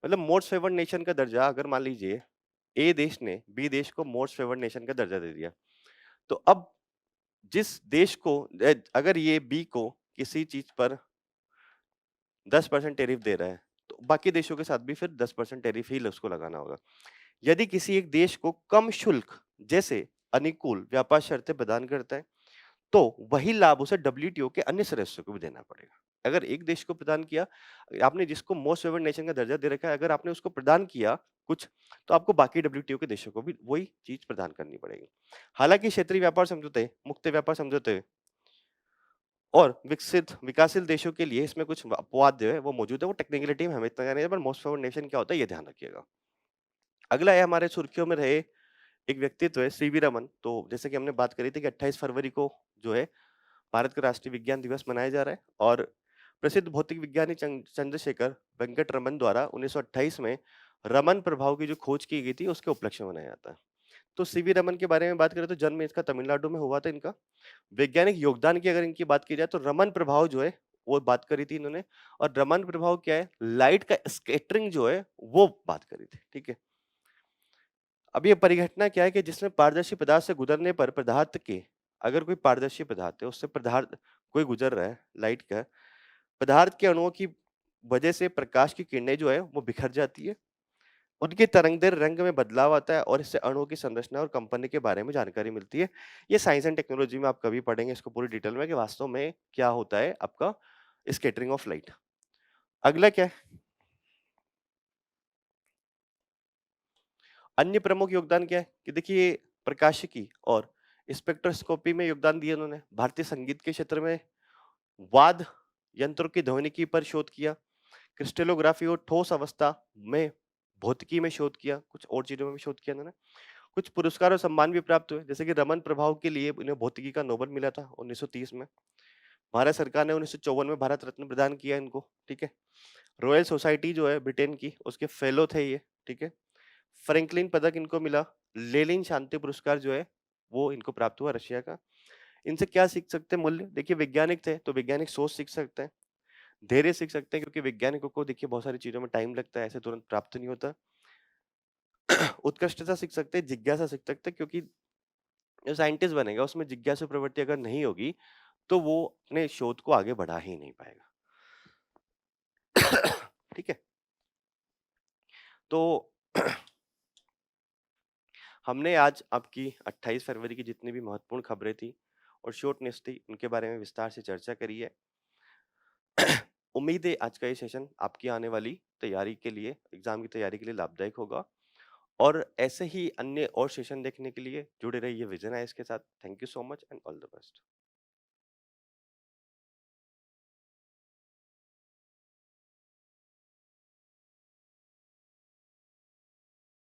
मतलब मोस्ट फेवर्ड नेशन का दर्जा अगर मान लीजिए ए देश ने बी देश को मोस्ट फेवर्ड नेशन का दर्जा दे दिया, तो अब जिस देश को अगर ये बी को किसी चीज पर 10% टैरिफ दे रहा है तो बाकी देशों के साथ भी फिर 10% टैरिफ ही उसको लगाना होगा। यदि किसी एक देश को कम शुल्क जैसे अनुकूल व्यापार शर्तें प्रदान करता है तो वही लाभ उसे डब्ल्यूटीओ के अन्य सदस्यों को भी देना पड़ेगा। अगर एक देश को प्रदान किया, आपने जिसको मोस्ट फेवर्ड नेशन का दर्जा दे रखा है, अगर आपने उसको प्रदान किया कुछ, तो आपको बाकी डब्ल्यूटीओ के देशों को भी वही चीज प्रदान करनी पड़ेगी। हालांकि क्षेत्रीय व्यापार समझौते, मुक्त व्यापार समझौते और विकासशील देशों के लिए इसमें कुछ अपवाद जो है वो मौजूद है। वो टेक्निकलिटी में हमें इतना नहीं है, पर मोस्ट फेवर्ड नेशन क्या होता है ये ध्यान रखिएगा। अगला है हमारे सुर्खियों में रहे एक व्यक्तित्व है सीवी रमन। तो जैसे कि हमने बात करी थी कि 28 फरवरी को जो है भारत का राष्ट्रीय विज्ञान दिवस मनाया जा रहा है और प्रसिद्ध भौतिक विज्ञानी चंद्रशेखर वेंकट रमन द्वारा 1928 में रमन प्रभाव की जो खोज की गई थी उसके उपलक्ष्य में मनाया जाता है। तो सीवी रमन के बारे में बात करें तो जन्म इसका तमिलनाडु में हुआ था इनका। वैज्ञानिक योगदान की अगर इनकी बात की जाए तो रमन प्रभाव जो है वो बात करी थी इन्होंने। और रमन प्रभाव क्या है? लाइट का स्कैटरिंग जो है वो बात करी थी, ठीक है। अब ये परिघटना क्या है कि जिसमें पारदर्शी पदार्थ से गुजरने पर पदार्थ के, अगर कोई पारदर्शी पदार्थ है उससे पदार्थ कोई गुजर रहा है लाइट का, पदार्थ के अणुओं की वजह से प्रकाश की किरणें जो है वो बिखर जाती है, उनके तरंगदैर्घ्य रंग में बदलाव आता है और इससे अणुओं की संरचना और कंपनी के बारे में जानकारी मिलती है। ये साइंस एंड टेक्नोलॉजी में आप कभी पढ़ेंगे इसको पूरी डिटेल में कि वास्तव में क्या होता है आपका स्कैटरिंग ऑफ लाइट। अगला क्या है? अन्य प्रमुख योगदान क्या है कि देखिए प्रकाशिकी और स्पेक्ट्रोस्कोपी में योगदान दिया उन्होंने। भारतीय संगीत के क्षेत्र में वाद्य यंत्रों की ध्वनिकी पर शोध किया। क्रिस्टलोग्राफी और ठोस अवस्था में भौतिकी में शोध किया, कुछ और चीजों में भी शोध किया उन्होंने। कुछ पुरस्कार और सम्मान भी प्राप्त हुए, जैसे कि रमन प्रभाव के लिए इन्हें भौतिकी का नोबेल मिला था 1930 में। भारत सरकार ने 1954 में भारत रत्न प्रदान किया इनको, ठीक है। रॉयल सोसाइटी जो है ब्रिटेन की उसके फेलो थे ये, ठीक है। फ्रैंकलिन पदक इनको मिला। लेनिन शांति पुरस्कार जो है वो इनको प्राप्त हुआ रशिया का। इनसे क्या सीख सकते हैं मूल्य? देखिए वैज्ञानिक थे तो वैज्ञानिक सोच सीख सकते हैं, धैर्य सीख सकते हैं क्योंकि वैज्ञानिकों को देखिए बहुत सारी चीजों में टाइम लगता है, ऐसे तुरंत प्राप्त नहीं होता। उत्कृष्टता सीख सकते हैं, जिज्ञासा सीख सकते हैं क्योंकि जो साइंटिस्ट बनेगा उसमें जिज्ञासु प्रवृत्ति अगर नहीं होगी तो वो अपने शोध को आगे बढ़ा ही नहीं पाएगा। ठीक है। तो हमने आज आपकी 28 फरवरी की जितनी भी महत्वपूर्ण खबरें थी और शॉर्ट न्यूज़ थी, उनके बारे में विस्तार से चर्चा करी है। उम्मीद है आज का ये सेशन आपकी आने वाली तैयारी के लिए, एग्ज़ाम की तैयारी के लिए लाभदायक होगा और ऐसे ही अन्य और सेशन देखने के लिए जुड़े रहिए विज़न आईएएस के साथ। Thank you so much and all the best.